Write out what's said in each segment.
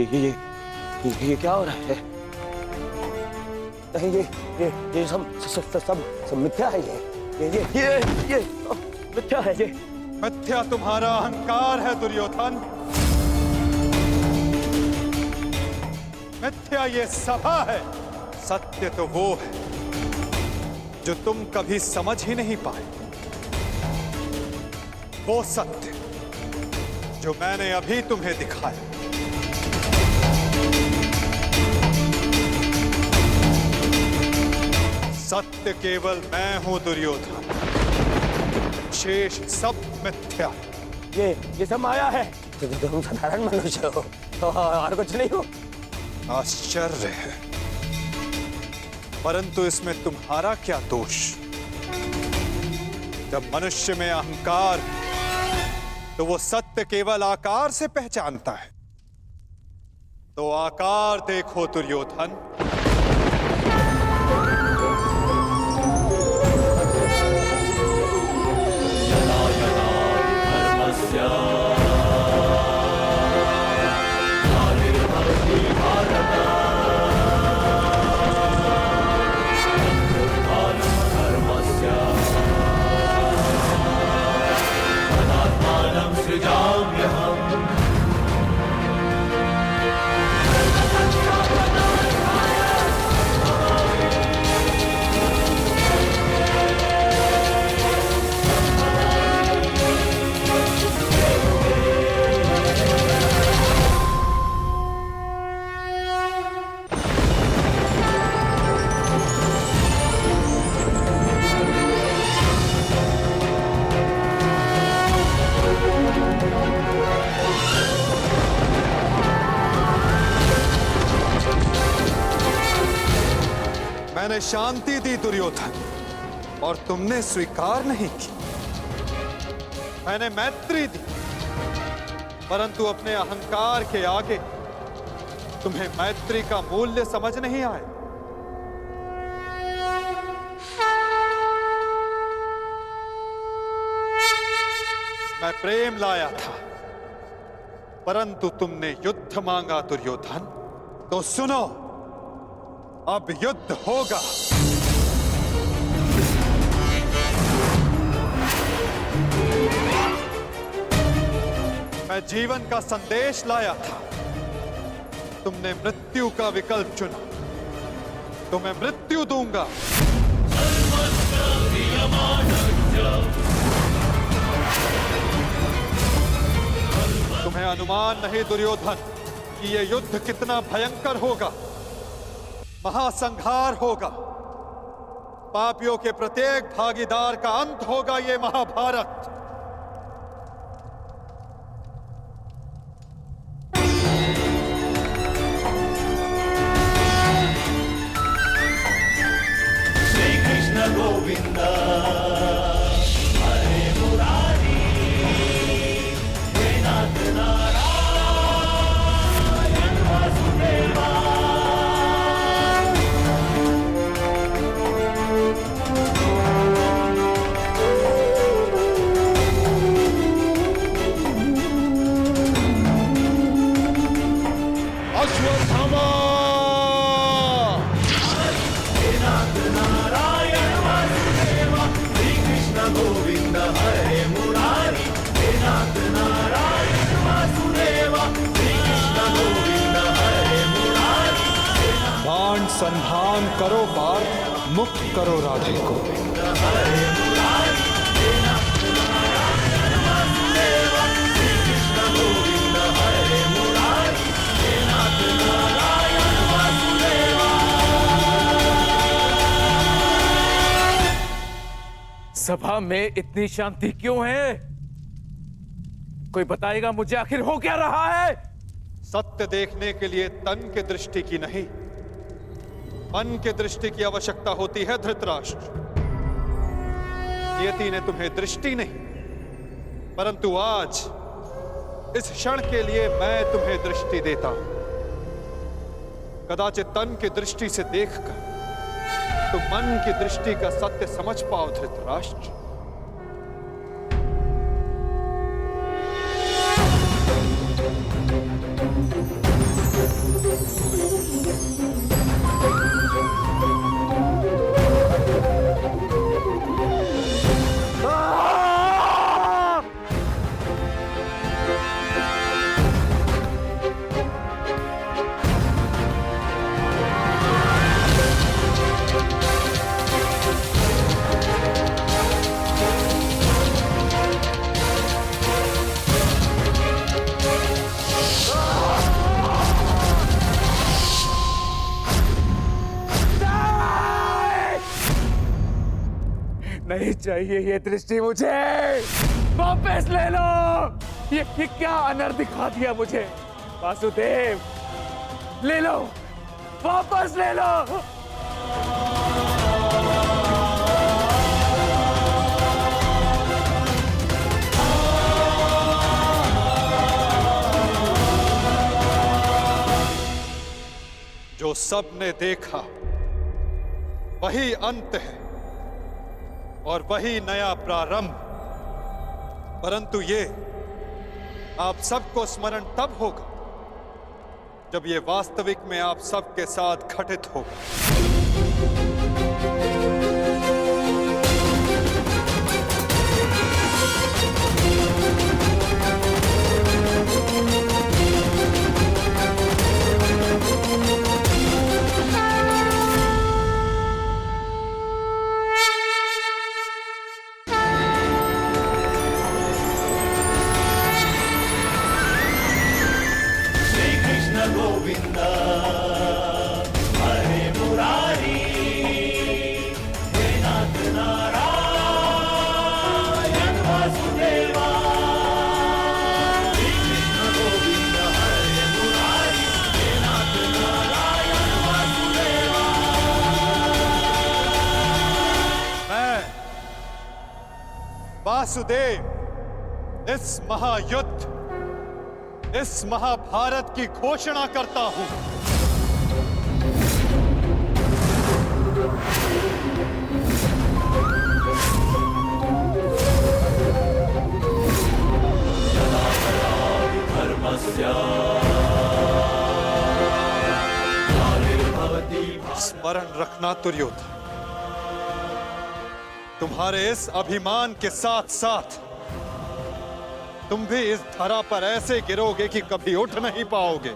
ये क्या हो रहा है? नहीं, ये सब मिथ्या है। ये मिथ्या है। ये मिथ्या तुम्हारा अहंकार है दुर्योधन। मिथ्या ये सभा है। सत्य तो वो है जो तुम कभी समझ ही नहीं पाए। वो सत्य जो मैंने अभी तुम्हें दिखाया। सत्य केवल मैं हूं दुर्योधन, शेष सब मिथ्या। ये सब माया है। तुम साधारण मनुष्य हो और कुछ नहीं हो। आश्चर्य है, परंतु इसमें तुम्हारा क्या दोष? जब मनुष्य में अहंकार, तो वो सत्य केवल आकार से पहचानता है। तो आकार देखो दुर्योधन। मैंने शांति दी दुर्योधन और तुमने स्वीकार नहीं की। मैंने मैत्री दी, परंतु अपने अहंकार के आगे तुम्हें मैत्री का मूल्य समझ नहीं आया। मैं प्रेम लाया था, परंतु तुमने युद्ध मांगा दुर्योधन। तो सुनो, अब युद्ध होगा। मैं जीवन का संदेश लाया था, तुमने मृत्यु का विकल्प चुना। तो मैं मृत्यु दूंगा। तुम्हें अनुमान नहीं दुर्योधन कि यह युद्ध कितना भयंकर होगा। महासंहार होगा। पापियों के प्रत्येक भागीदार का अंत होगा ये महाभारत। श्री कृष्ण गोविंद हरे मुरारी, हे नाथ नारायण वासुदेवा। अश्वत्थामा! हे नाथ नारायण वासुदेवा, श्री कृष्ण गोविंद हरे मुरारी, हे नाथ नारायण वासुदेवा, श्री कृष्ण गोविंद हरे मुरारी। बाण संधान करो पार्थ, मुक्त करो राधे को। हरे मुरारी, हे नाथ नारायण वासुदेवा, श्री कृष्ण गोविंद हरे मुरारी, हे नाथ नारायण वासुदेवा। सभा में इतनी शांति क्यों है? कोई बताएगा मुझे, आखिर हो क्या रहा है? सत्य देखने के लिए तन के दृष्टि की नहीं, मन के दृष्टि की आवश्यकता होती है धृतराष्ट्र। नियति ने तुम्हें दृष्टि नहीं, परंतु आज इस क्षण के लिए मैं तुम्हें दृष्टि देता हूं। कदाचित तन की दृष्टि से देखकर तो मन की दृष्टि का सत्य समझ पाओ धृतराष्ट्र। नहीं चाहिए ये दृष्टि मुझे। वापस ले लो। ये क्या अनर्थ दिखा दिया मुझे। वासुदेव, ले लो, वापस ले लो। जो सबने देखा वही अंत है और वही नया प्रारंभ। परंतु ये आप सबको स्मरण तब होगा जब ये वास्तविक में आप सबके साथ घटित होगा। गोविंद हरे मुरारी हे नाथ नारायण वासुदेवा। श्री कृष्ण गोविंद हरे मुरारी हे नाथ नारायण वासुदेवा। मैं वासुदेव इस महायुद्ध, इस महाभारत की घोषणा करता हूं। स्मरण रखना दुर्योधन, तुम्हारे इस अभिमान के साथ साथ तुम भी इस धरा पर ऐसे गिरोगे कि कभी उठ नहीं पाओगे।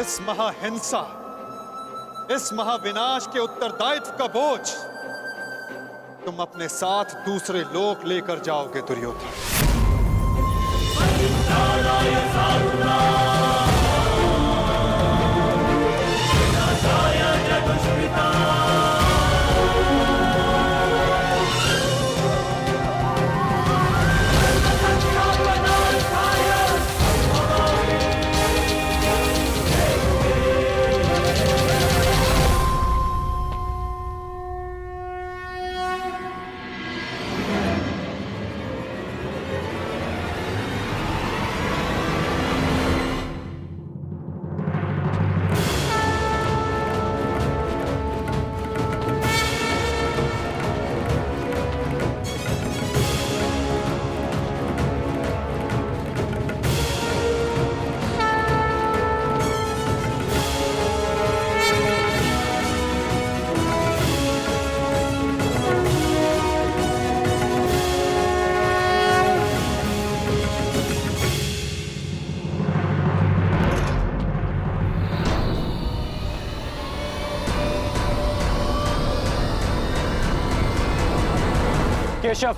इस महाहिंसा, इस महाविनाश के उत्तरदायित्व का बोझ तुम अपने साथ दूसरे लोक लेकर जाओगे दुर्योधन। केशव,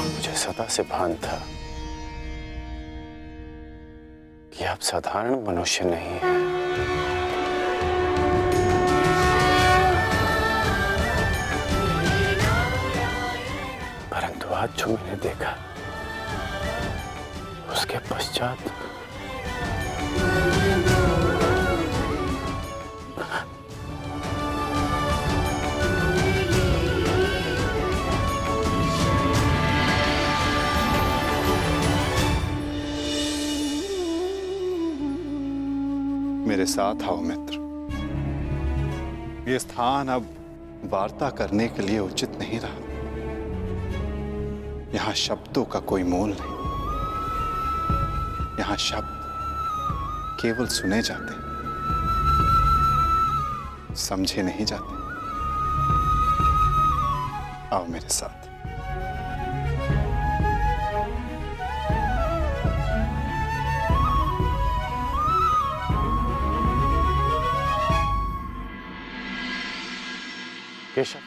मुझे सदा से भान था कि आप साधारण मनुष्य नहीं हैं। परंतु आज जो मैंने देखा उसके पश्चात मेरे साथ आओ मित्र। ये स्थान अब वार्ता करने के लिए उचित नहीं रहा। यहां शब्दों का कोई मोल नहीं। यहां शब्द केवल सुने जाते, समझे नहीं जाते। आओ मेरे साथ। केशव,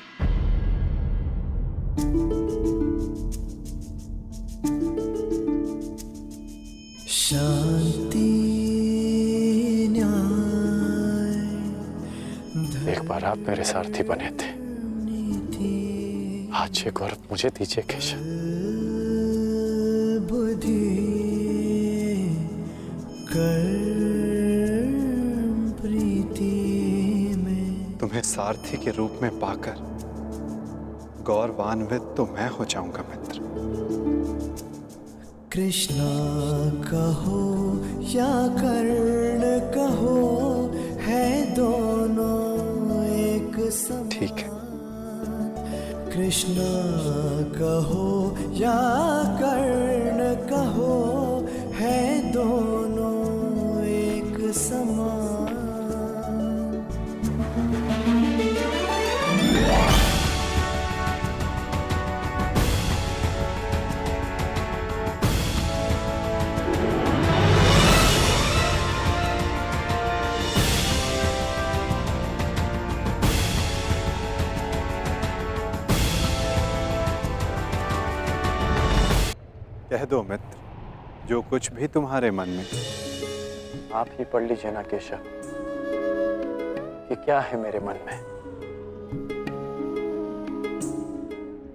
शांति न्याय एक बार आप मेरे सारथी बने थे, आज ये गौरव मुझे दीजिए केशव। बुद्धि कर्म प्रीति में। तुम्हें सारथी के रूप में पाकर गौरवान्वित तो मैं हो जाऊंगा मित्र। कृष्णा कहो या कर्ण कहो, है दोनों एक समान। ठीक है। कृष्णा कहो या कर्ण कहो, है दोनों एक समान। कह दो मित्र, जो कुछ भी तुम्हारे मन में। आप ही पढ़ लीजिए ना केशव कि क्या है मेरे मन में।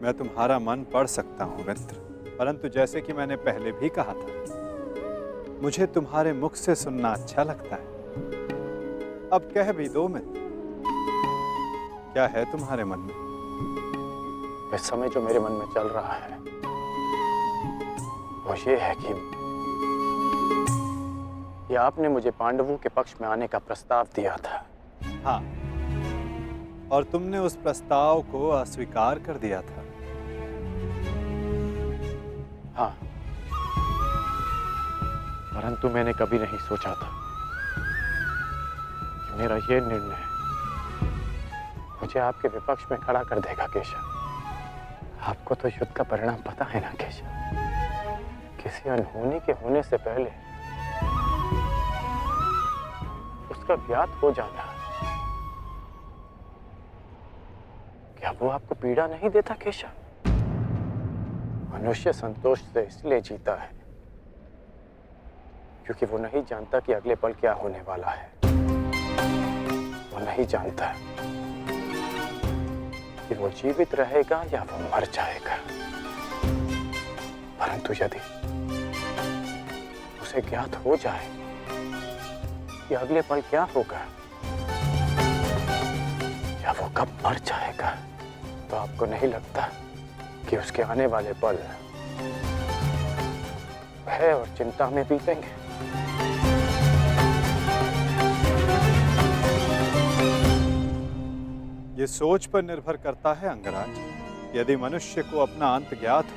मैं तुम्हारा मन पढ़ सकता हूं मित्र, परंतु जैसे कि मैंने पहले भी कहा था, मुझे तुम्हारे मुख से सुनना अच्छा लगता है। अब कह भी दो मित्र, क्या है तुम्हारे मन में? इस समय जो मेरे मन में चल रहा है वो ये है कि आपने मुझे पांडवों के पक्ष में आने का प्रस्ताव दिया था। हाँ, और तुमने उस प्रस्ताव को अस्वीकार कर दिया था। हाँ, परंतु मैंने कभी नहीं सोचा था कि मेरा ये निर्णय मुझे आपके विपक्ष में खड़ा कर देगा केशव। आपको तो युद्ध का परिणाम पता है ना केशव। किसी अनहोनी के होने से पहले उसका ज्ञात हो जाना, क्या वो आपको पीड़ा नहीं देता केशव? मनुष्य संतोष से इसलिए जीता है क्योंकि वो नहीं जानता कि अगले पल क्या होने वाला है। वो नहीं जानता कि वो जीवित रहेगा या वो मर जाएगा। परंतु यदि उसे ज्ञात हो जाए कि अगले पल क्या होगा या वो कब मर जाएगा, तो आपको नहीं लगता कि उसके आने वाले पल भय और चिंता में बीतेंगे? ये सोच पर निर्भर करता है अंगराज। यदि मनुष्य को अपना अंत ज्ञात हो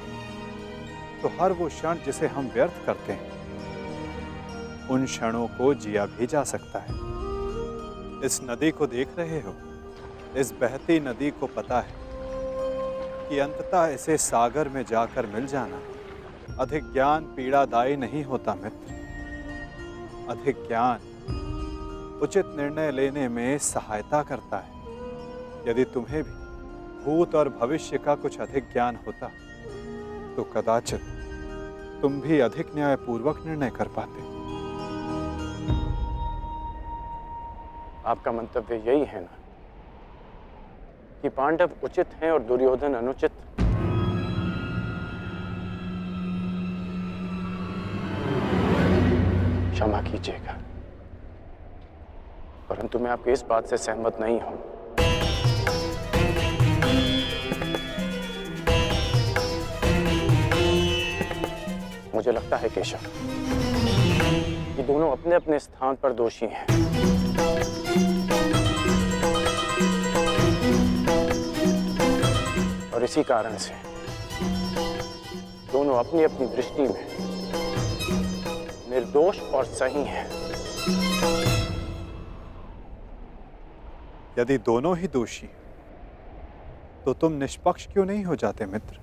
तो हर वो क्षण जिसे हम व्यर्थ करते हैं, उन क्षणों को जिया भी जा सकता है। इस नदी को देख रहे हो? इस बहती नदी को पता है कि अंततः इसे सागर में जाकर मिल जाना। अधिक ज्ञान पीड़ादायी नहीं होता मित्र। अधिक ज्ञान उचित निर्णय लेने में सहायता करता है। यदि तुम्हें भी भूत और भविष्य का कुछ अधिक ज्ञान होता तो कदाचित तुम भी अधिक न्यायपूर्वक निर्णय कर पाते। आपका मंतव्य यही है ना कि पांडव उचित हैं और दुर्योधन अनुचित? क्षमा कीजिएगा, परंतु मैं आपकी इस बात से सहमत नहीं हूं। मुझे लगता है केशव कि दोनों अपने अपने स्थान पर दोषी हैं। और इसी कारण से दोनों अपनी अपनी दृष्टि में निर्दोष और सही हैं। यदि दोनों ही दोषी तो तुम निष्पक्ष क्यों नहीं हो जाते मित्र?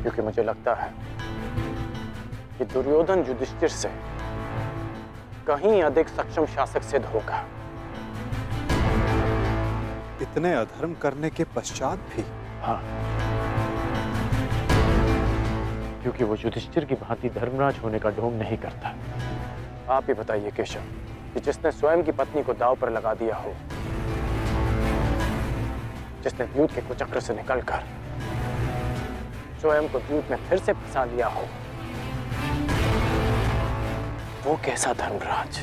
क्योंकि मुझे लगता है कि दुर्योधन युधिष्ठिर से कहीं अधिक सक्षम शासक सिद्ध होगा। इतने अधर्म करने के पश्चात भी? हाँ, क्योंकि वो युधिष्ठिर की भांति धर्मराज होने का ढोंग नहीं करता। आप ही बताइए केशव, कि जिसने स्वयं की पत्नी को दांव पर लगा दिया हो, जिसने द्यूत के कुचक्र से निकलकर स्वयं को द्यूत में फिर से फंसा लिया हो, वो कैसा धर्मराज?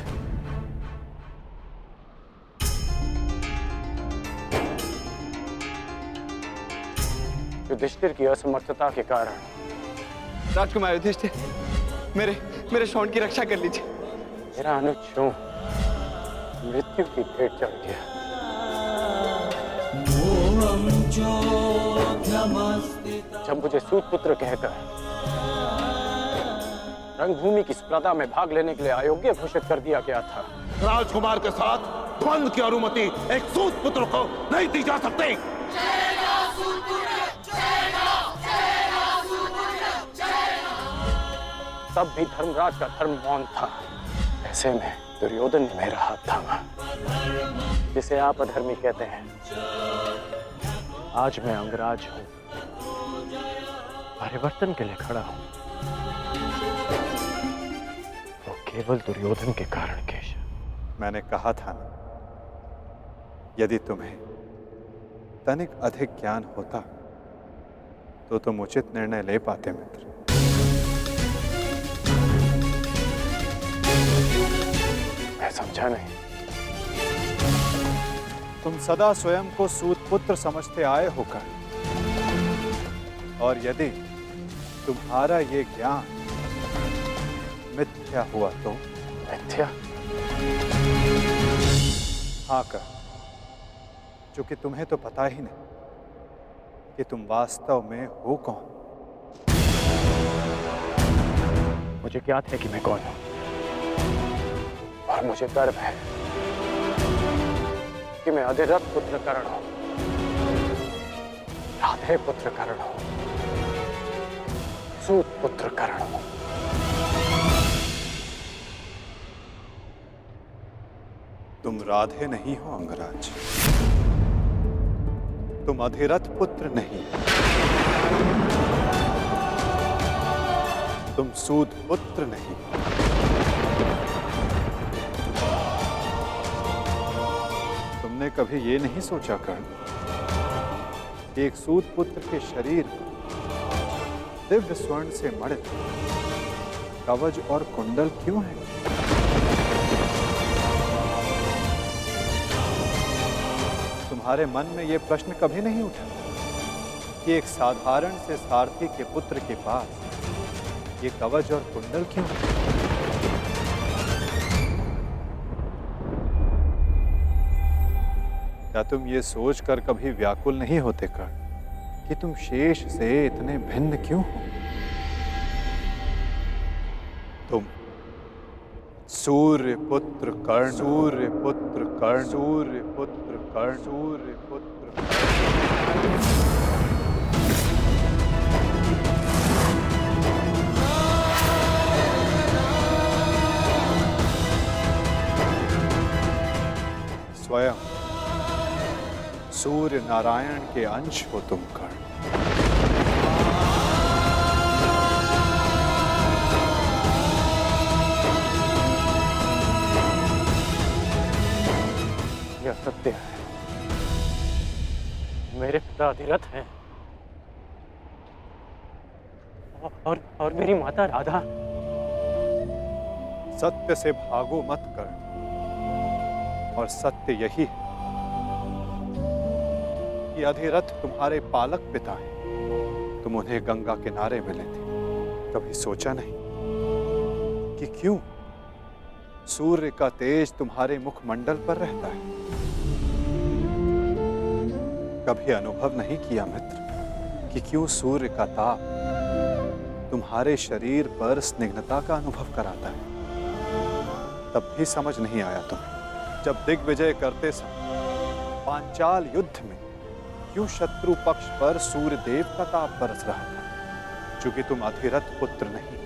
युधिष्ठिर की असमर्थता के कारण राजकुमार युधिष्ठिर, मेरे शौंड की रक्षा कर लीजिए। मेरा अनुज क्यों मृत्यु की भेंट चढ़ गया? जब मुझे सूत पुत्र कहकर रंगभूमि की स्पर्धा में भाग लेने के लिए अयोग्य घोषित कर दिया गया था, राजकुमार के साथ द्वंद्व की अनुमति एक सूत पुत्र को नहीं दी जा सकती। तब भी धर्मराज का धर्म मौन था। ऐसे में दुर्योधन ने मेरा हाथ थामा, जिसे आप अधर्मी कहते हैं। आज मैं अंगराज हूं, परिवर्तन के लिए खड़ा हूं, वो केवल दुर्योधन के कारण। केशव, मैंने कहा था ना, यदि तुम्हें तनिक अधिक ज्ञान होता तो तुम उचित निर्णय ले पाते मित्र। मैं समझा नहीं। तुम सदा स्वयं को सूत पुत्र समझते आए होकर, और यदि तुम्हारा ये ज्ञान मिथ्या हुआ तो? मिथ्या? हाँ कर, क्योंकि तुम्हें तो पता ही नहीं कि तुम वास्तव में हो कौन। मुझे ज्ञात है कि मैं कौन हूं, और मुझे गर्व है कि मैं अधिरथ पुत्र कर्ण हूं, राधे पुत्र कर्ण हूं, सूत पुत्र कर्ण हूं। तुम राधे नहीं हो अंगराज, तुम अधिरथ पुत्र नहीं, तुम सूत पुत्र नहीं। तुमने कभी ये नहीं सोचा कर्ण कि एक सूत पुत्र के शरीर पर दिव्य स्वर्ण से मढ़ित कवच और कुंडल क्यों है? तुम्हारे मन में यह प्रश्न कभी नहीं उठा कि एक साधारण से सारथी के पुत्र के पास ये कवच और कुंडल क्यों? क्या तुम ये सोचकर कभी व्याकुल नहीं होते कर्ण कि तुम शेष से इतने भिन्न क्यों हो? तुम सूर्य पुत्र कर्ण, सूर्य पुत्र कर्ण, सूर्य पुत्र कर्ण, सूर्य पुत्र कर्ण। स्वयं सूर्य नारायण के अंश हो तुम कर्ण। यह सत्य है, मेरे पिता अधिरथ हैं, और मेरी माता राधा। सत्य से भागो मत कर्ण, और सत्य यही है कि अधिरथ तुम्हारे पालक पिता हैं। तुम उन्हें गंगा किनारे मिले थे, कभी सोचा नहीं कि क्यों सूर्य का तेज तुम्हारे मुखमंडल पर रहता है? कभी अनुभव नहीं किया मित्र कि क्यों सूर्य का ताप तुम्हारे शरीर पर स्निग्धता का अनुभव कराता है? तब भी समझ नहीं आया तुम्हें जब दिग्विजय करते समय पांचाल युद्ध में क्यों शत्रु पक्ष पर सूर्य देव का ताप बरस रहा था? क्योंकि तुम अधिरथ पुत्र नहीं,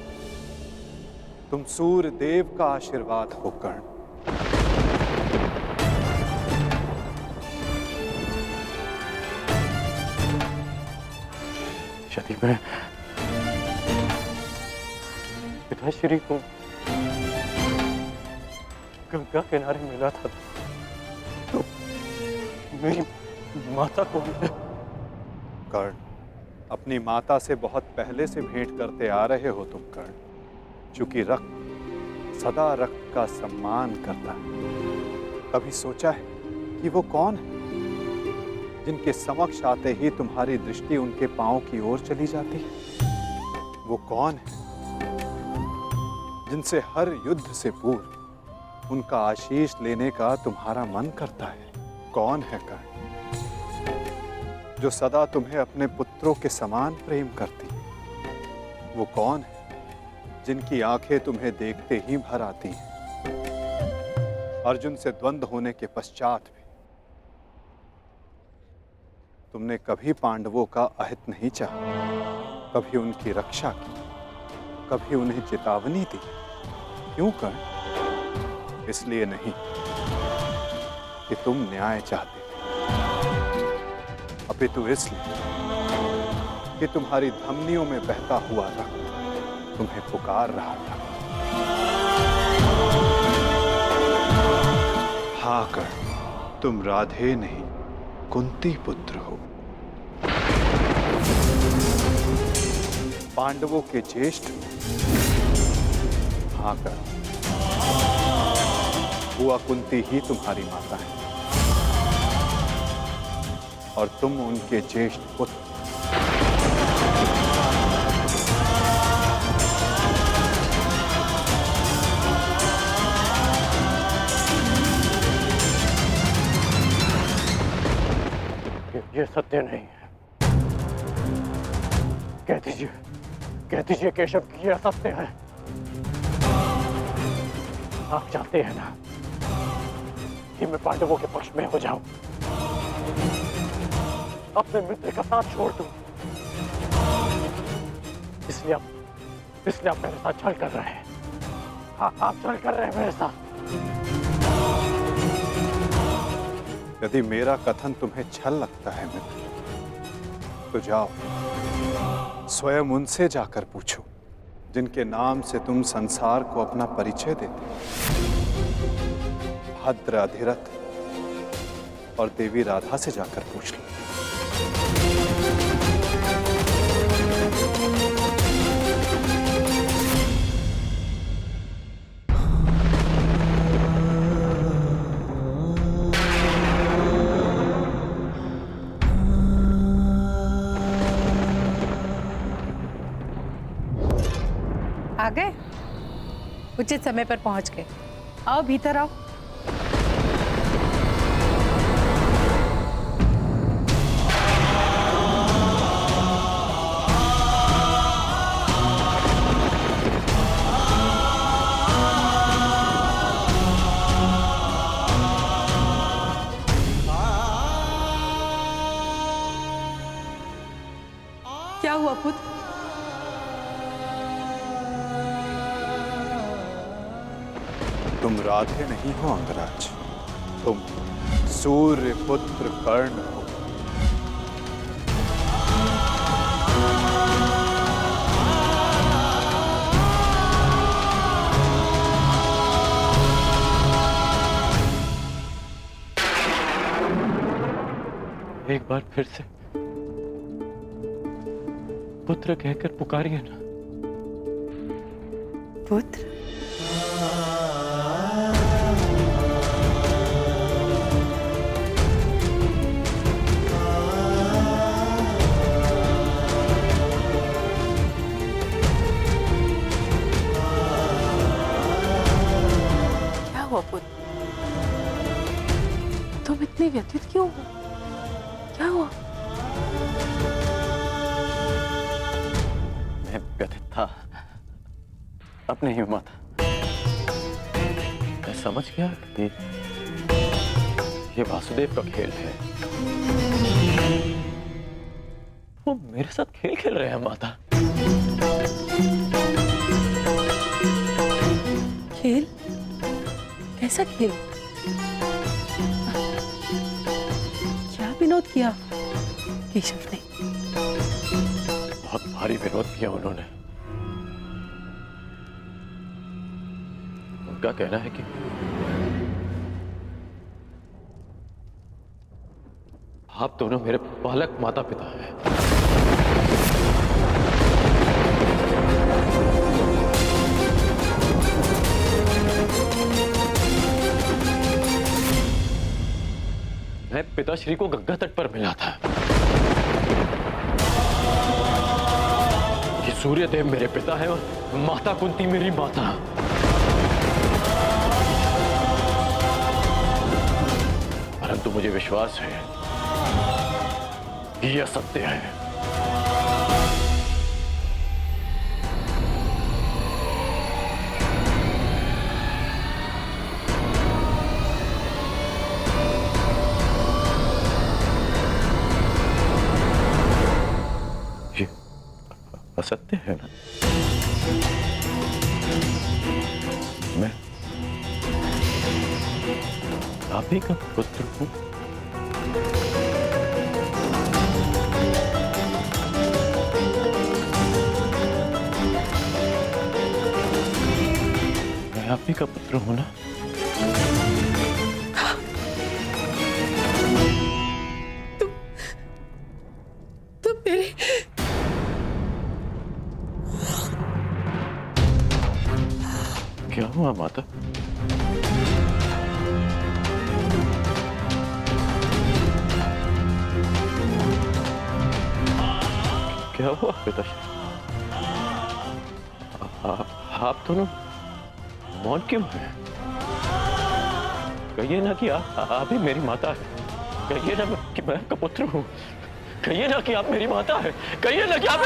तुम सूर्य देव का आशीर्वाद हो कर्ण। यदि मैं पिताश्री को गंगा किनारे मिला था तो मेरी माता को कर्ण, अपनी माता से बहुत पहले से भेंट करते आ रहे हो तुम कर्ण। चूंकि रक्त सदा रक्त का सम्मान करता है। कभी सोचा है कि वो कौन है जिनके समक्ष आते ही तुम्हारी दृष्टि उनके पांव की ओर चली जाती है? वो कौन है जिनसे हर युद्ध से पूर्व उनका आशीष लेने का तुम्हारा मन करता है? कौन है कर्ण जो सदा तुम्हें अपने पुत्रों के समान प्रेम करती है? वो कौन है जिनकी आंखें तुम्हें देखते ही भर आती हैं? अर्जुन से द्वंद्व होने के पश्चात भी तुमने कभी पांडवों का अहित नहीं चाहा, कभी उनकी रक्षा की, कभी उन्हें चेतावनी दी। क्यों कर्ण? इसलिए नहीं कि तुम न्याय चाहते, अपितु इसलिए कि तुम्हारी धमनियों में बहता हुआ रक्त तुम्हें पुकार रहा था। हाँ कर्ण, तुम राधे नहीं कुंती पुत्र हो, पांडवों के ज्येष्ठ। हाँ कर्ण, बुआ कुंती ही तुम्हारी माता है और तुम उनके ज्येष्ठ पुत्र। ये सत्य नहीं है। कह दीजिए केशव कि यह सत्य है। आप चाहते हैं ना कि मैं पांडवों के पक्ष में हो जाऊं, अपने मित्र का साथ छोड़ दूं, इसलिए आप मेरे साथ छल कर रहे हैं। हाँ, आप छल कर रहे हैं मेरे साथ। यदि मेरा कथन तुम्हें छल लगता है मित्र, तो जाओ स्वयं उनसे जाकर पूछो जिनके नाम से तुम संसार को अपना परिचय देते हो। भद्र, अधिरथ और देवी राधा से जाकर पूछ लो। आ गए? उचित समय पर पहुंच गए। आओ भीतर आओ। क्या हुआ पुत्र? तुम राधे नहीं हो अंगराज, तुम सूर्य पुत्र कर्ण हो। एक बार फिर से पुत्र कहकर पुकारिए ना। पुत्र? क्या हुआ पुत्र? तुम इतने व्यथित क्यों हो? क्या हुआ? मैं व्यथित था अपने ही मत। मैं समझ गया कि ये वासुदेव का खेल है। वो मेरे साथ खेल खेल रहे हैं माता। खेल? कैसा खेल? क्या विनोद किया केशव ने? बहुत भारी विरोध किया उन्होंने। उनका कहना है कि आप दोनों मेरे बालक माता पिता हैं। मैं पिताश्री को गंगा तट पर मिला था कि सूर्यदेव मेरे पिता है और माता कुंती मेरी माता। परंतु मुझे विश्वास है कि यह सत्य है। ये असत्य है ना? मैं आप ही का पुत्र हूं। मैं आप ही का पुत्र हूं ना? तुम मेरे क्या हुआ माता? क्या हुआ पिताश्री? आप दोनों मौन क्यों हैं? कहिए ना कि आप ही मेरी माता है। कहिए ना कि मैं आपका पुत्र हूँ। कहिए ना कि आप मेरी माता है। कहिए ना कि आप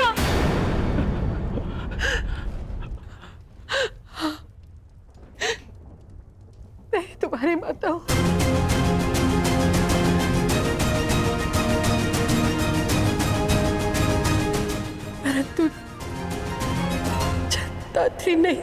मैं तुम्हारी माता हूँ। परंतु दात्री नहीं।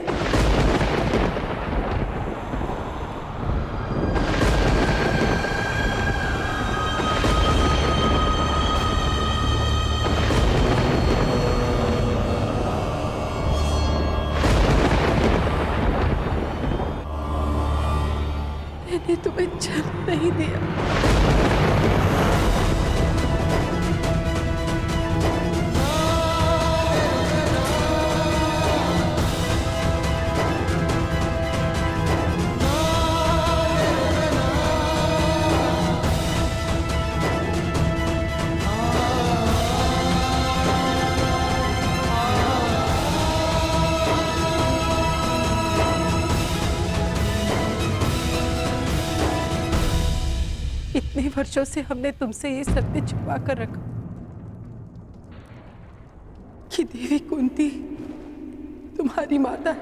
मैंने तुम्हें जन्म नहीं दिया। इतने वर्षों से हमने तुमसे ये सत्य छुपा कर रखा कि देवी कुंती तुम्हारी माता है।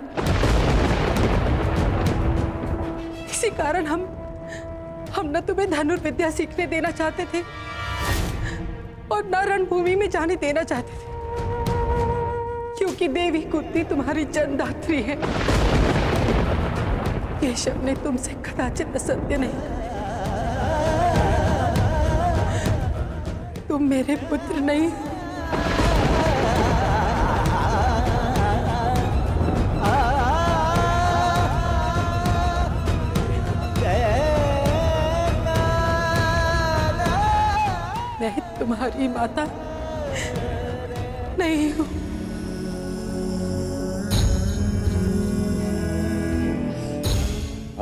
इसी कारण हम न तुम्हें धनुर्विद्या सीखने देना चाहते थे और न रणभूमि में जाने देना चाहते थे, क्योंकि देवी कुंती तुम्हारी जन्मदात्री है। केशव ने तुमसे कदाचित असत्य नहीं कहा। तुम मेरे पुत्र नहीं। मैं तुम्हारी माता नहीं हूं।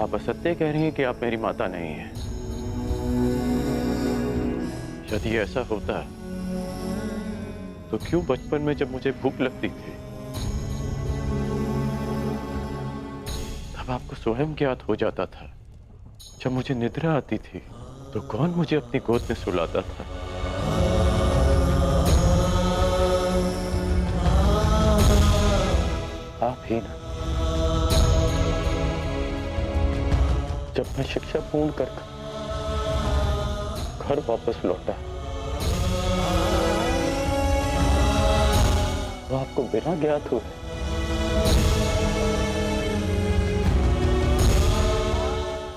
आप असत्य कह रही हैं कि आप मेरी माता नहीं हैं। यदि ऐसा होता तो क्यों बचपन में जब मुझे भूख लगती थी तब आपको स्वयं ज्ञात हो जाता था। जब मुझे निद्रा आती थी तो कौन मुझे अपनी गोद में सुलाता था? आप ही ना। जब मैं शिक्षा पूर्ण कर घर वापस लौटा तो आपको बिना ज्ञात हुए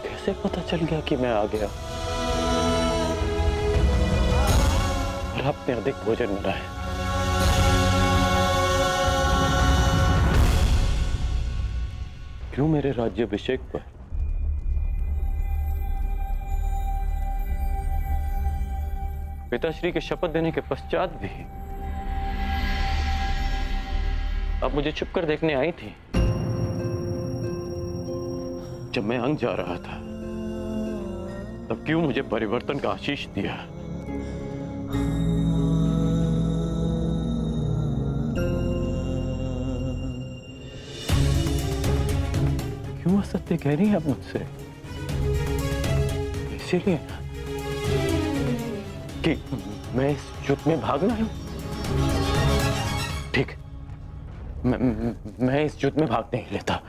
कैसे पता चल गया कि मैं आ गया और आपने अधिक भोजन बनाया? क्यों मेरे राज्याभिषेक पर पिताश्री के शपथ देने के पश्चात भी आप मुझे छुप कर देखने आई थी जब मैं अंग जा रहा था, तब क्यों मुझे परिवर्तन का आशीष दिया? क्यों असत्य कह रही है आप मुझसे? इसीलिए कि मैं इस युद्ध में भाग ना लूं। ठीक, मैं इस युद्ध में भाग नहीं लेता।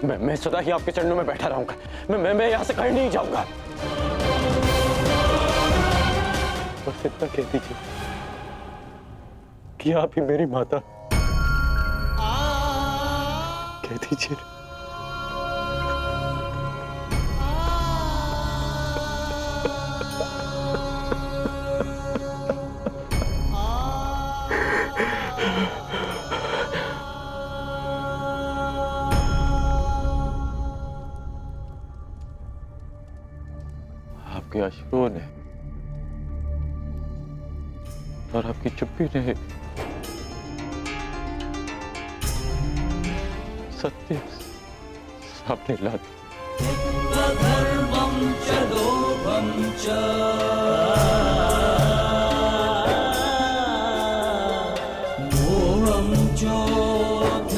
मैं सदा ही आपके चरणों में बैठा रहूंगा। मैं यहां से कहीं नहीं जाऊंगा। बस इतना कह दीजिए कि आप ही मेरी माता। कह दीजिए। आपके अश्रुओं ने और आपकी चुप्पी ने सत्य सामने ला दिया। धर्मं च लोभं च मोहं चोऽध्यमस्थितः।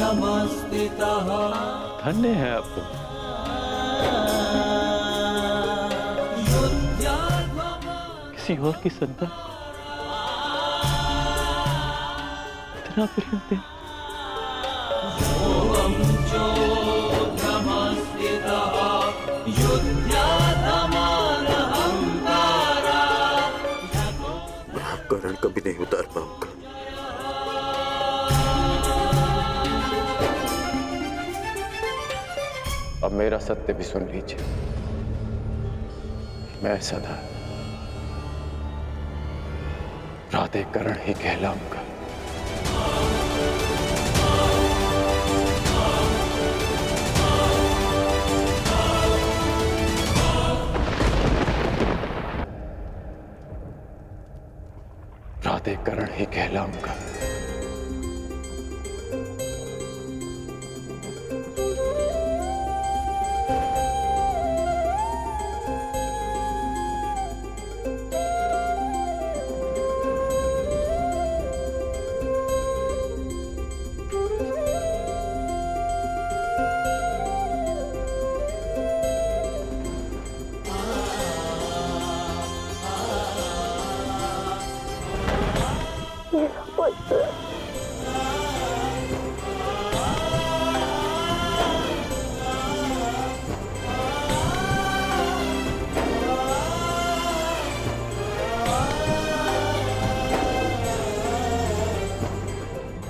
धन्य है आप तो। किसी और की संतान इतना प्रेम दे। मैं आपका ऋण कभी नहीं उतार पाऊंगा। अब मेरा सत्य भी सुन लीजिए। मैं सदा प्राधिकरण ही कहलाऊंगा। प्राधिकरण ही कहलाऊंगा।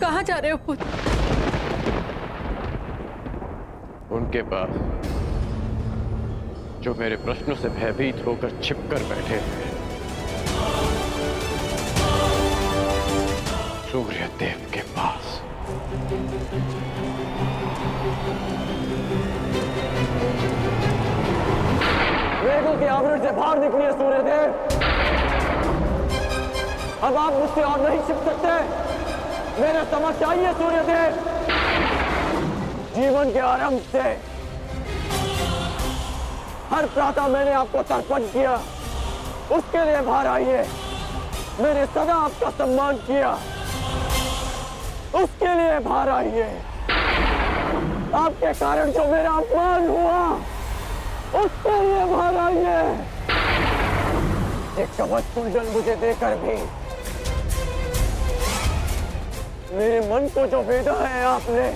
कहाँ जा रहे हो पुत्र? उनके पास जो मेरे प्रश्नों से भयभीत होकर छिपकर बैठे हैं। सूर्य देव के पास। मेघों के आवरण से बाहर निकलिए सूर्यदेव। अब आप मुझसे और नहीं छिप सकते। मेरे समक्ष आइए सूर्यदेव। जीवन के आरंभ से हर प्रातः मैंने आपको तर्पण किया, उसके लिए बाहर आइए। मैंने सदा आपका सम्मान किया, उसके लिए बाहर आइए। आपके कारण जो मेरा अपमान हुआ, उसके लिए बाहर आइए। एक कवच कुंडल मुझे देकर भी मेरे मन को जो भेदा है आपने,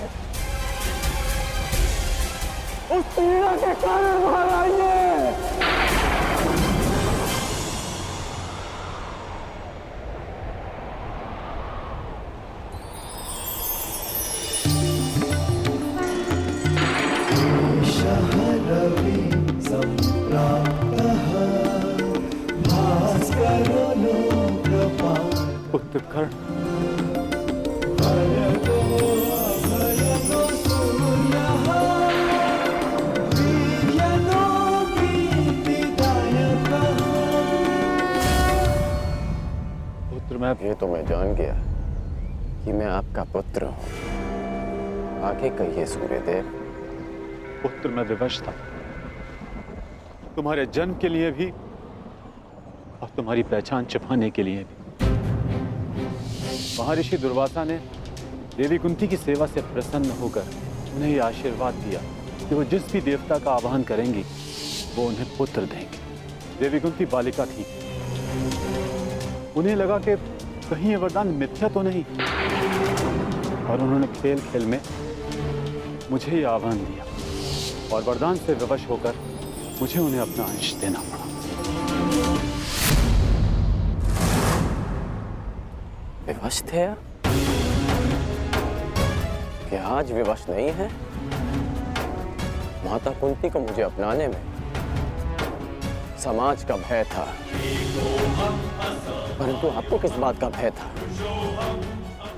उस पीड़ा के कारण बाहर आइए। शहरवि सम्प्राप्तः भास्करो लोकपाल। उत्कर्ण भयगो अभयगो सूर्यः पुत्र मैं ये तो मैं जान गया कि मैं आपका पुत्र हूं। आगे कहिए सूर्यदेव। पुत्र मैं विवश था, तुम्हारे जन्म के लिए भी और तुम्हारी पहचान छिपाने के लिए भी। महर्षि दुर्वासा ने देवी कुंती की सेवा से प्रसन्न होकर उन्हें यह आशीर्वाद दिया कि वो जिस भी देवता का आवाहन करेंगी वो उन्हें पुत्र देंगे। देवी कुंती बालिका थी, उन्हें लगा कि कहीं ये वरदान मिथ्या तो नहीं, और उन्होंने खेल खेल में मुझे ये आह्वान दिया और वरदान से विवश होकर मुझे उन्हें अपना अंश देना पड़ा। विवश थे आप? कि आज विवश नहीं है? माता कुंती को मुझे अपनाने में समाज का भय था, परंतु आपको किस बात का भय था?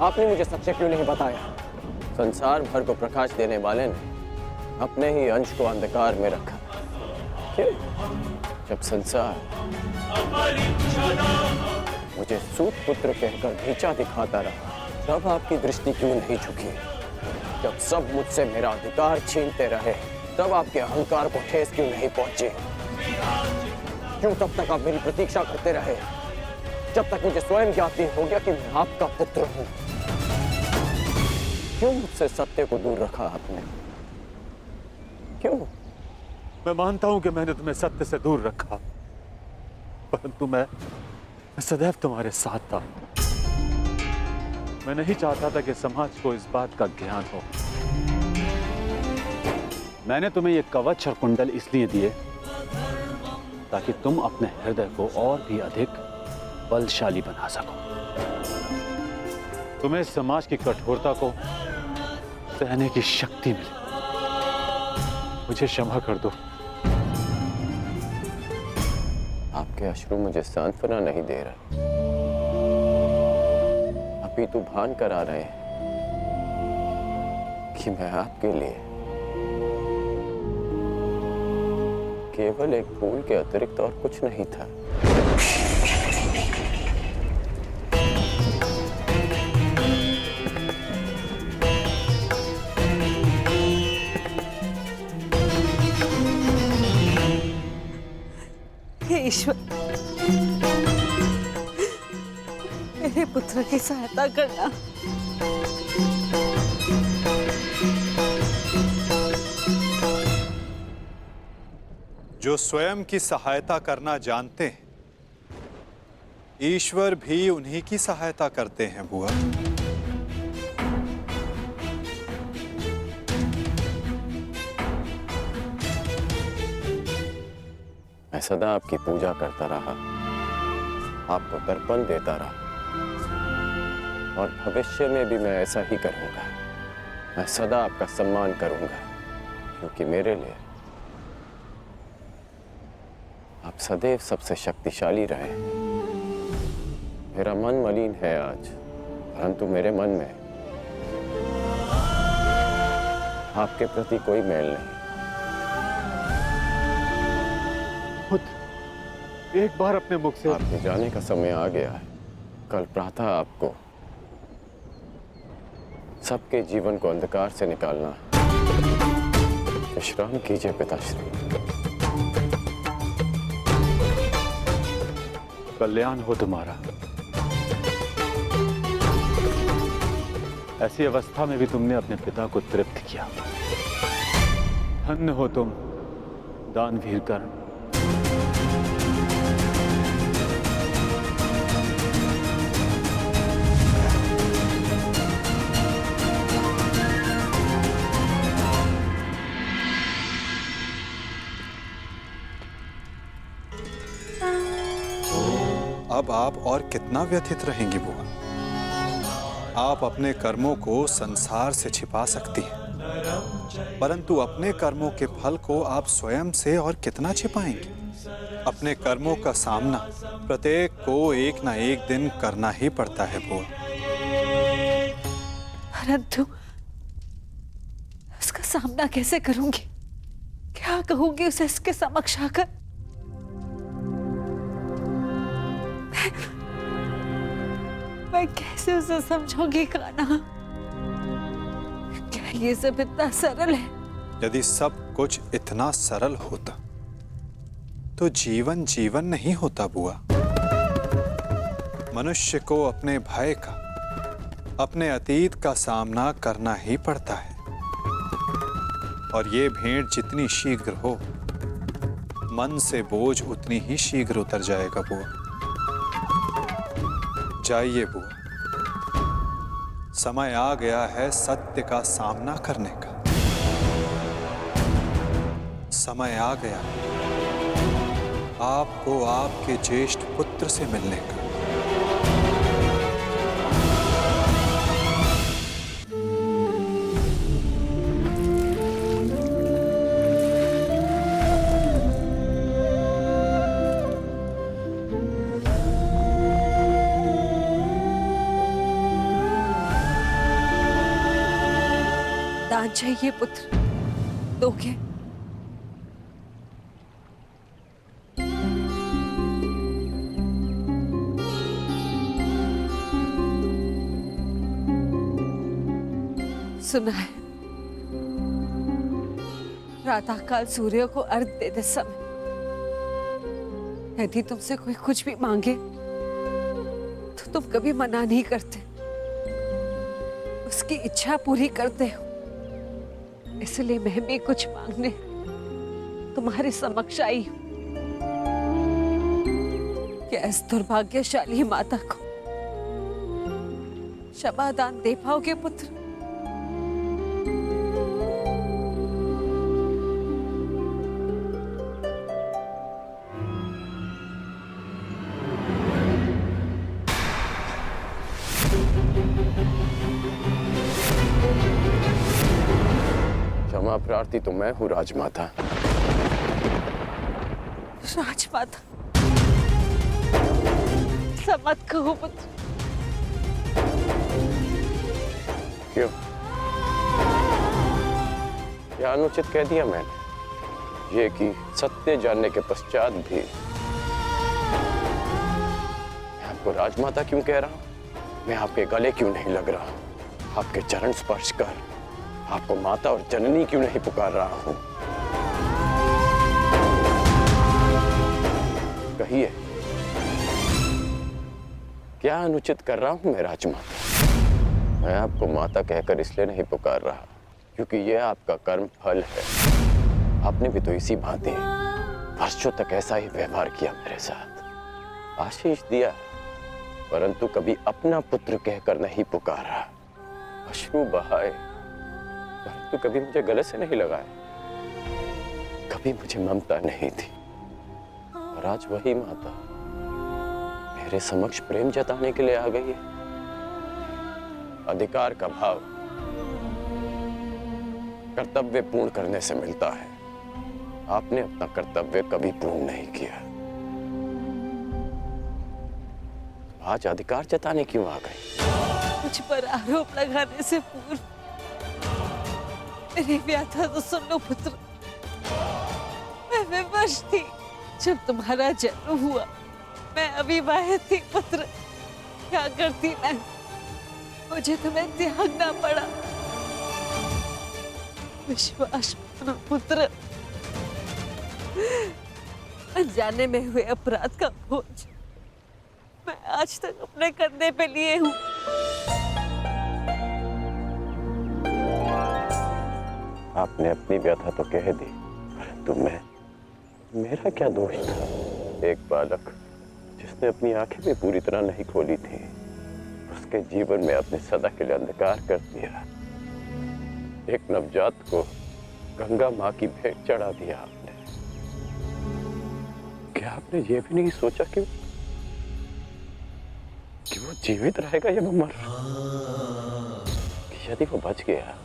आपने मुझे सत्य क्यों नहीं बताया? संसार भर को प्रकाश देने वाले ने अपने ही अंश को अंधकार में रखा। क्यों? जब संसार मुझे सूत पुत्र कहकर नीचा दिखाता रहा, तब आपकी दृष्टि क्यों नहीं झुकी? जब सब मुझसे मेरा अधिकार छीनते रहे, तब आपके अहंकार को ठेस क्यों नहीं पहुंची? क्यों तब तक आप मेरी प्रतीक्षा करते रहे, जब तक मुझे स्वयं ज्ञात नहीं हो गया कि मैं आपका पुत्र हूं? क्यों मुझसे सत्य को दूर रखा आपने? क्यों? मैं मानता हूं कि मैंने तुम्हें सत्य से दूर रखा, परंतु मैं सदैव तुम्हारे साथ था। मैं नहीं चाहता था कि समाज को इस बात का ज्ञान हो। मैंने तुम्हें ये कवच और कुंडल इसलिए दिए ताकि तुम अपने हृदय को और भी अधिक बलशाली बना सको। तुम्हें समाज की कठोरता को सहने की शक्ति मिले। मुझे क्षमा कर दो। आपके अश्रु मुझे सांत्वना नहीं दे रहे, अपितु भान करा रहे हैं कि मैं आपके लिए केवल एक फूल के अतिरिक्त और कुछ नहीं था। हे ईश्वर, मेरे पुत्र की सहायता करना। जो स्वयं की सहायता करना जानते हैं, ईश्वर भी उन्हीं की सहायता करते हैं बुआ। मैं सदा आपकी पूजा करता रहा, आपको तर्पण देता रहा, और भविष्य में भी मैं ऐसा ही करूंगा। मैं सदा आपका सम्मान करूंगा, क्योंकि मेरे लिए आप सदैव सबसे शक्तिशाली रहे। मेरा मन मलिन है आज, परंतु मेरे मन में आपके प्रति कोई मेल नहीं। एक बार अपने मुख से आपके जाने का समय आ गया है। कल प्रातः आपको सबके जीवन को अंधकार से निकालना है। विश्राम कीजिए पिताश्री। कल्याण हो तुम्हारा। ऐसी अवस्था में भी तुमने अपने पिता को तृप्त किया। धन्य हो तुम दानवीर कर्ण। अब आप और कितना व्यथित रहेंगी बुआ? आप अपने कर्मों को संसार से छिपा सकती हैं, परंतु अपने कर्मों के फल को आप स्वयं से और कितना छिपाएंगी? अपने कर्मों का सामना प्रत्येक को एक ना एक दिन करना ही पड़ता है बुआ। परंतु उसका सामना कैसे करूंगी? क्या कहूंगी उसे इसके समक्ष आकर? मैं कैसे उसे समझाऊंगी कान्हा? क्या ये सब इतना सरल है? यदि सब कुछ इतना सरल होता तो जीवन जीवन नहीं होता बुआ। मनुष्य को अपने भय का, अपने अतीत का सामना करना ही पड़ता है। और ये भेंट जितनी शीघ्र हो, मन से बोझ उतनी ही शीघ्र उतर जाएगा बुआ। जाइए बुआ, समय आ गया है सत्य का सामना करने का। समय आ गया आपको आपके ज्येष्ठ पुत्र से मिलने का। दान चाहिए पुत्र, दोगे? सुना है प्रातःकाल सूर्य को अर्घ देते समय यदि तुमसे कोई कुछ भी मांगे तो तुम कभी मना नहीं करते, उसकी इच्छा पूरी करते हो। इसलिए मैं भी कुछ मांगने तुम्हारे समक्ष आई हूं। क्या इस दुर्भाग्यशाली माता को क्षमा दान दे पाओगे पुत्र? क्षमा प्रार्थी तो मैं हूँ राजमाता। राजमाता ऐसा मत कहो पुत्र। क्यों? क्या अनुचित कह दिया मैंने? ये कि सत्य जानने के पश्चात भी मैं आपको राजमाता क्यों कह रहा हूँ? मैं आपके गले क्यों नहीं लग रहा हूँ? आपके चरण स्पर्श कर आपको माता और जननी क्यों नहीं पुकार रहा हूं? कहिए, क्या अनुचित कर रहा हूं मैं राजमाता? मैं आपको माता कहकर इसलिए नहीं पुकार रहा क्योंकि यह आपका कर्म फल है। आपने भी तो इसी भांति वर्षों तक ऐसा ही व्यवहार किया मेरे साथ, आशीष दिया, परंतु कभी अपना पुत्र कहकर नहीं पुकारा, अश्रु बहाए, परंतु कभी मुझे गले से नहीं लगाया, कभी मुझे ममता नहीं थी। और आज वही माता मेरे समक्ष प्रेम जताने के लिए आ गई है। अधिकार का भाव कर्तव्य पूर्ण करने से मिलता है। आपने अपना कर्तव्य कभी पूर्ण नहीं किया, आज अधिकार जताने क्यों आ गई? मुझ पर आरोप लगाने से पूर्व मेरी व्याथा तो सुन लो पुत्र। मैं विवश थी जब तुम्हारा जन्म हुआ। मैं अविवाहित थी पुत्र। क्या करती मैं? मुझे तुम्हें त्यागना पड़ा। विश्वास मानो पुत्र, अनजाने में हुए अपराध का बोझ मैं आज तक अपने कंधे पे लिए हूँ। आपने अपनी व्यथा तो कह दी, परंतु मेरा क्या दोष था? एक बालक जिसने अपनी आंखें भी पूरी तरह नहीं खोली थी, उसके जीवन में आपने सदा के लिए अंधकार कर दिया। एक नवजात को गंगा माँ की भेंट चढ़ा दिया आपने। क्या आपने ये भी नहीं सोचा कि वो जीवित रहेगा या वो मर? यदि वो बच गया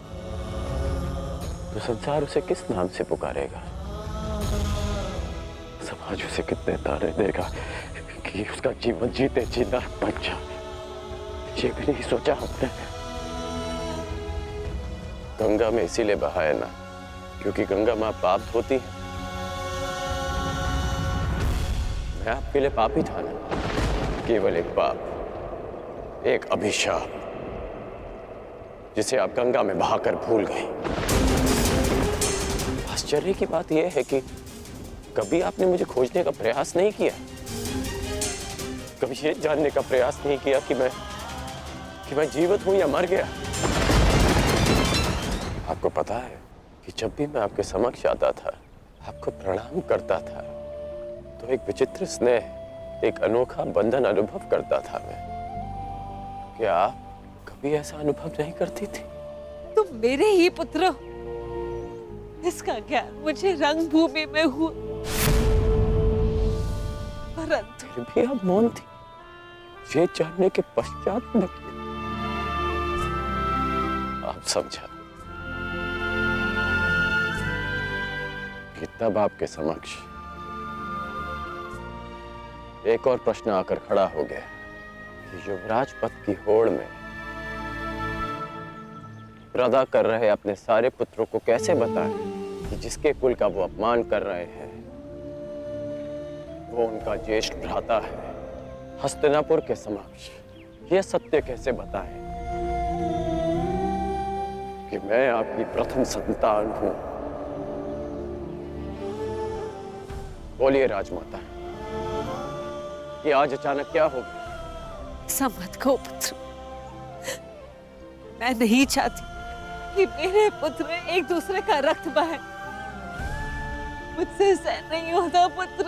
तो संसार उसे किस नाम से पुकारेगा? समाज उसे कितने ताने देगा कि उसका जीवन जीते जी नरक बन जाए। ये भी नहीं सोचा आपने? गंगा में इसीलिए बहाया ना क्योंकि गंगा मां पाप धोती है। मैं आपके लिए पापी था ना, केवल एक पाप, एक अभिशाप जिसे आप गंगा में बहाकर भूल गए। आश्चर्य की बात यह है कि कभी आपने मुझे खोजने का प्रयास नहीं किया, कभी ये जानने का प्रयास नहीं किया कि मैं जीवित हूं या मर गया। आपको पता है कि जब भी मैं आपके समक्ष आता था, आपको प्रणाम करता था, तो एक विचित्र स्नेह, एक अनोखा बंधन अनुभव करता था मैं। क्या आप कभी ऐसा अनुभव नहीं करती थी? तुम मेरे ही पुत्र हो। इसका ज्ञान मुझे रंगभूमि में हुआ, परंतु फिर भी आप मौन थी, ये जानने के पश्चात में आप समझा कि तब आपके समक्ष एक और प्रश्न आकर खड़ा हो गया कि युवराज पद की होड़ में प्रदा कर रहे अपने सारे पुत्रों को कैसे बताएं कि जिसके कुल का वो अपमान कर रहे हैं वो उनका ज्येष्ठ भ्राता है। हस्तिनापुर के समक्ष ये सत्य कैसे बताएं कि मैं आपकी प्रथम संतान हूं। बोलिए राजमाता, ये आज अचानक क्या हो गया? ऐसा मत कहो पुत्र। मैं नहीं चाहती कि मेरे पुत्र एक दूसरे का रक्त बहे। मुझसे सहन नहीं होता पुत्र,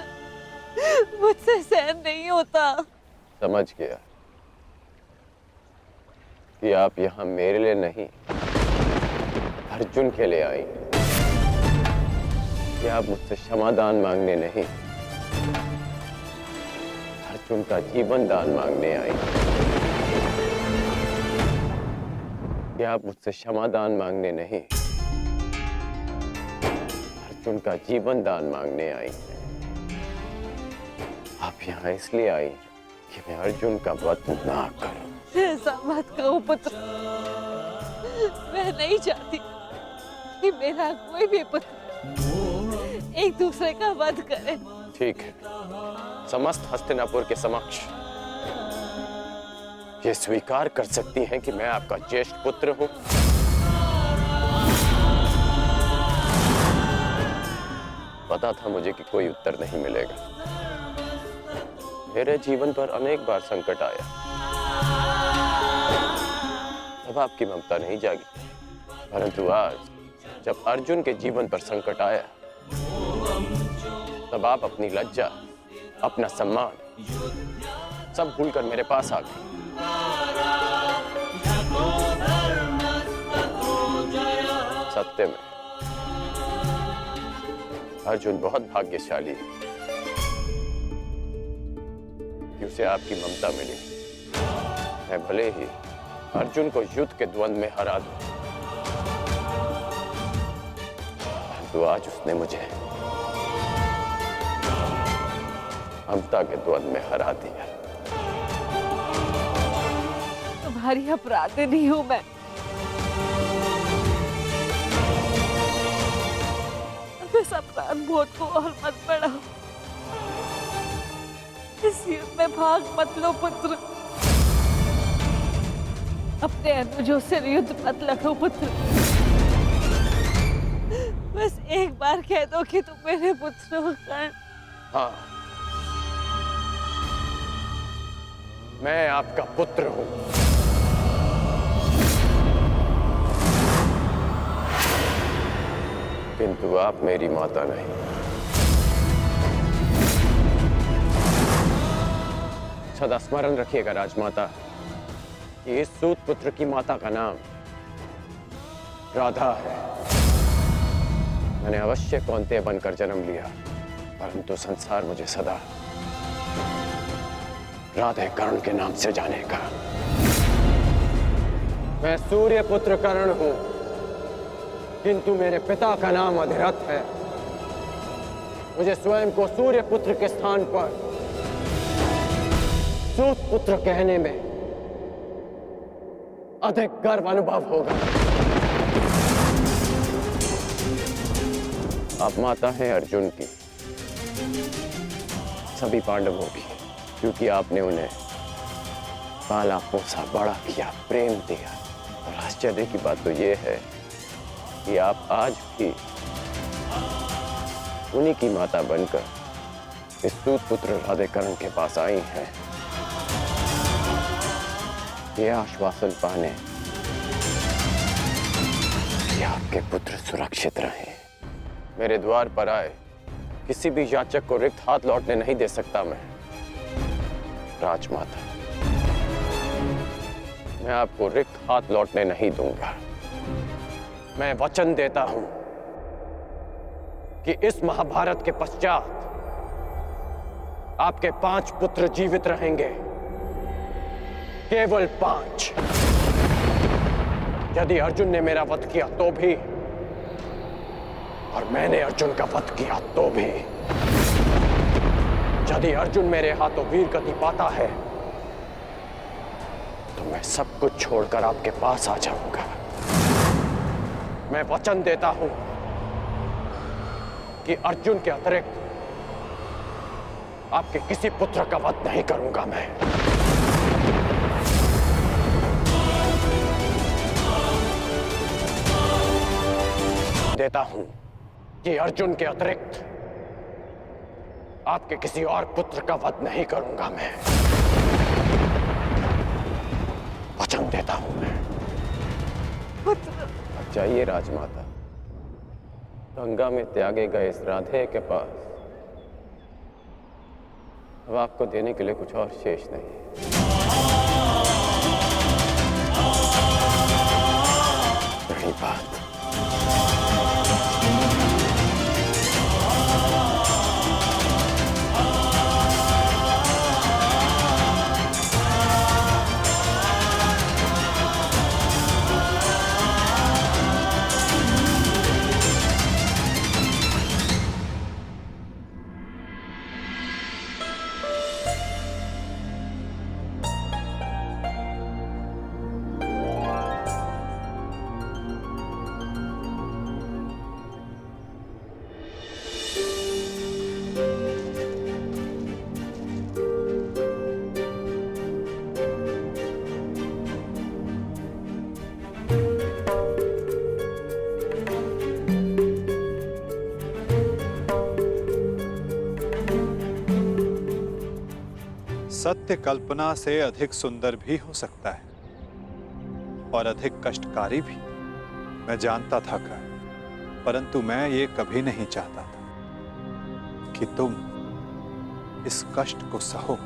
मुझसे सहन नहीं होता। समझ गया कि आप यहाँ मेरे लिए नहीं, अर्जुन के लिए आई। कि आप मुझसे क्षमादान मांगने नहीं, अर्जुन का जीवन दान मांगने आई। कि आप मुझसे क्षमादान मांगने नहीं, अर्जुन का जीवन दान मांगने आई। आप यहाँ इसलिए आई कि मैं अर्जुन का वध ना करूं। ऐसा मत कहो पुत्र। मैं नहीं चाहती कि मेरा कोई भी पुत्र एक दूसरे का वध करे। ठीक है, समस्त हस्तिनापुर के समक्ष ये स्वीकार कर सकती हैं कि मैं आपका ज्येष्ठ पुत्र हूं। पता था मुझे कि कोई उत्तर नहीं मिलेगा। मेरे जीवन पर अनेक बार संकट आया, तब आपकी ममता नहीं जागी। परंतु आज जब अर्जुन के जीवन पर संकट आया, तब आप अपनी लज्जा, अपना सम्मान सब भूलकर मेरे पास आ गए। सत्य में अर्जुन बहुत भाग्यशाली है कि उसे आपकी ममता मिली। मैं भले ही अर्जुन को युद्ध के द्वंद्व में हरा दूं, परंतु आज उसने मुझे ममता के द्वंद्व में हरा दिया। तुम्हारी अपराधी नहीं हूं मैं। अब इस अपराध बोध को और मत बढ़ाओ। इस युद्ध में भाग मत लो पुत्र। अपने अनुजों से युद्ध मत लड़ो पुत्र। बस एक बार कह दो कि तुम मेरे पुत्र हो। हाँ, मैं आपका पुत्र हूं। किंतु आप मेरी माता नहीं। सदा स्मरण रखिएगा राजमाता कि इस सूत पुत्र की माता का नाम राधा है। मैंने अवश्य कौंतेय बनकर जन्म लिया, परंतु संसार मुझे सदा राधे कर्ण के नाम से जानेगा। मैं सूर्य पुत्र कर्ण हूं, किंतु मेरे पिता का नाम अधिरथ है। मुझे स्वयं को सूर्य पुत्र के स्थान पर सूत पुत्र कहने में अधिक गर्व अनुभव होगा। आप माता हैं अर्जुन की, सभी पांडवों की, क्योंकि आपने उन्हें पाला पोसा बड़ा किया, प्रेम दिया। और आश्चर्य की बात तो ये है कि आप आज भी उन्हीं की माता बनकर इस सूत पुत्र राधेकरण के पास आई हैं, ये आश्वासन पाने कि आपके पुत्र सुरक्षित रहे। मेरे द्वार पर आए किसी भी याचक को रिक्त हाथ लौटने नहीं दे सकता मैं। राजमाता, मैं आपको रिक्त हाथ लौटने नहीं दूंगा। मैं वचन देता हूं कि इस महाभारत के पश्चात आपके 5 पुत्र जीवित रहेंगे, केवल 5। यदि अर्जुन ने मेरा वध किया तो भी, और मैंने अर्जुन का वध किया तो भी। यदि अर्जुन मेरे हाथों वीर गति पाता है तो मैं सब कुछ छोड़कर आपके पास आ जाऊंगा। मैं वचन देता हूं कि अर्जुन के अतिरिक्त आपके किसी पुत्र का वध नहीं करूंगा मैं। देता हूं कि अर्जुन के अतिरिक्त आपके किसी और पुत्र का वध नहीं करूंगा मैं। वचन देता हूं मैं। अब जाइए राजमाता, गंगा में त्यागे गए इस राधे के पास अब आपको देने के लिए कुछ और शेष नहीं है। रही बात सत्य कल्पना से अधिक सुंदर भी हो सकता है और अधिक कष्टकारी भी। मैं जानता था कर, परंतु मैं ये कभी नहीं चाहता था कि तुम इस कष्ट को सहो।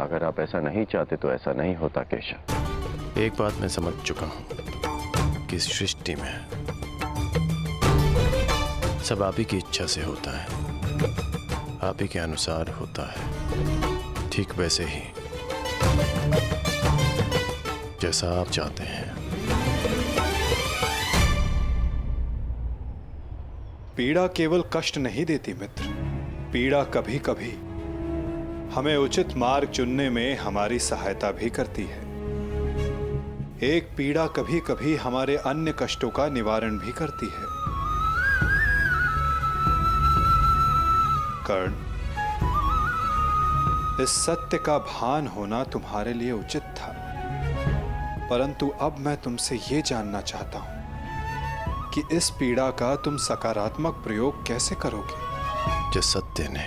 अगर आप ऐसा नहीं चाहते तो ऐसा नहीं होता केशव। एक बात मैं समझ चुका हूं कि सृष्टि में सब आप ही की इच्छा से होता है, आप ही के अनुसार होता है। ठीक वैसे ही जैसा आप चाहते हैं। पीड़ा केवल कष्ट नहीं देती मित्र, पीड़ा कभी कभी हमें उचित मार्ग चुनने में हमारी सहायता भी करती है। एक पीड़ा कभी कभी हमारे अन्य कष्टों का निवारण भी करती है। कर्ण, इस सत्य का भान होना तुम्हारे लिए उचित था, परंतु अब मैं तुमसे ये जानना चाहता हूं कि इस पीड़ा का तुम सकारात्मक प्रयोग कैसे करोगे। जिस सत्य ने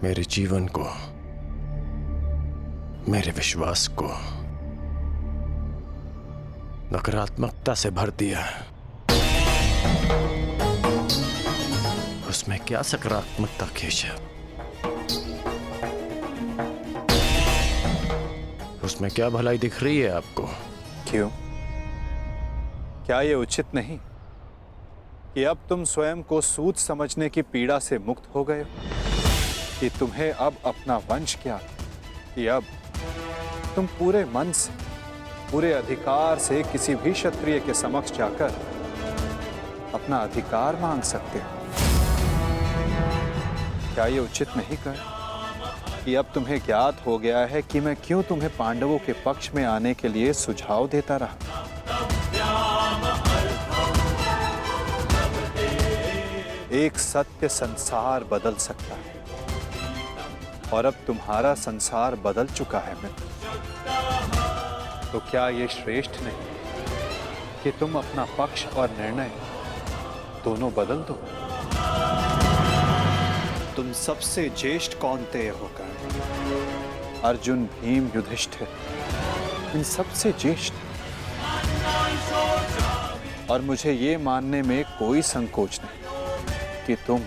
मेरे जीवन को, मेरे विश्वास को नकारात्मकता से भर दिया, उसमें क्या सकारात्मकता केशव? उसमें क्या भलाई दिख रही है आपको? क्यों? क्या ये उचित नहीं कि अब तुम स्वयं को सूत समझने की पीड़ा से मुक्त हो गए हो? कि तुम्हें अब अपना वंश क्या, कि अब तुम पूरे मन से, पूरे अधिकार से किसी भी क्षत्रिय के समक्ष जाकर अपना अधिकार मांग सकते हो। क्या ये उचित नहीं कर कि अब तुम्हें ज्ञात हो गया है कि मैं क्यों तुम्हें पांडवों के पक्ष में आने के लिए सुझाव देता रहा? एक सत्य संसार बदल सकता है, और अब तुम्हारा संसार बदल चुका है मित्र। तो क्या ये श्रेष्ठ नहीं कि तुम अपना पक्ष और निर्णय दोनों बदल दो? तुम सबसे ज्येष्ठ कौन्तेय होकर अर्जुन, भीम, युधिष्ठिर, इन सबसे ज्येष्ठ, और मुझे ये मानने में कोई संकोच नहीं कि तुम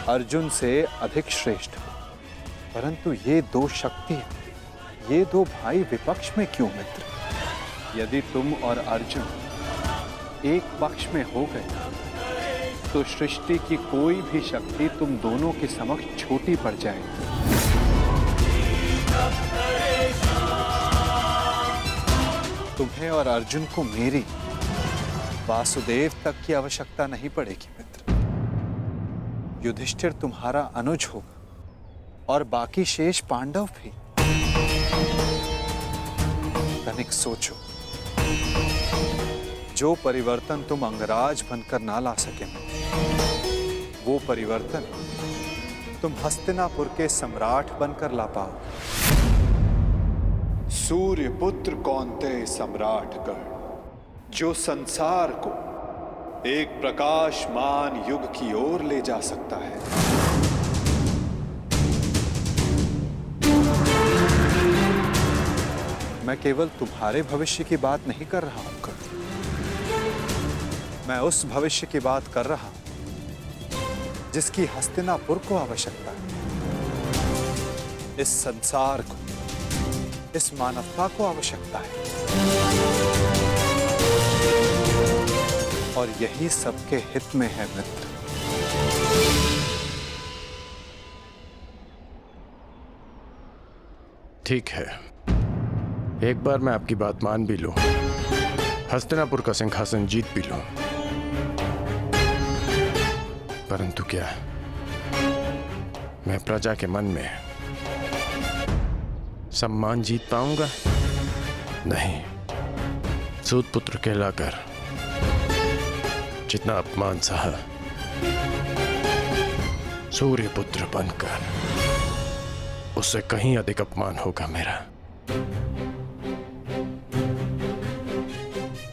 अर्जुन से अधिक श्रेष्ठ हो। परंतु ये दो शक्तियां, ये दो भाई विपक्ष में क्यों मित्र? यदि तुम और अर्जुन एक पक्ष में हो गए तो सृष्टि की कोई भी शक्ति तुम दोनों के समक्ष छोटी पड़ जाएगी। तुम्हें और अर्जुन को मेरी, वासुदेव तक की आवश्यकता नहीं पड़ेगी मित्र। युधिष्ठिर तुम्हारा अनुज होगा और बाकी शेष पांडव भी। तनिक सोचो, जो परिवर्तन तुम अंगराज बनकर ना ला सके, वो परिवर्तन तुम हस्तिनापुर के सम्राट बनकर ला पाओ। सूर्य पुत्र कौन्तेय सम्राटगण, जो संसार को एक प्रकाशमान युग की ओर ले जा सकता है। मैं केवल तुम्हारे भविष्य की बात नहीं कर रहा हूं कर्ण, मैं उस भविष्य की बात कर रहा हूं जिसकी हस्तिनापुर को आवश्यकता है। इस संसार को, इस मानवता को आवश्यकता है। और यही सबके हित में है मित्र। ठीक है, एक बार मैं आपकी बात मान भी लूं, हस्तिनापुर का सिंहासन जीत भी लूं, परंतु क्या मैं प्रजा के मन में सम्मान जीत पाऊंगा? नहीं। सूत पुत्र कहलाकर जितना अपमान सहा, सूर्य पुत्र बनकर उससे कहीं अधिक अपमान होगा मेरा।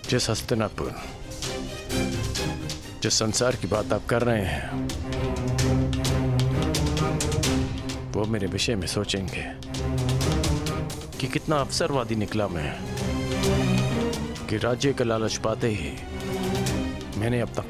जिस हस्तिनापुर, जिस संसार की बात आप कर रहे हैं, वो मेरे विषय में सोचेंगे कि कितना अवसरवादी निकला मैं, कि राज्य का लालच पाते ही मैंने अपना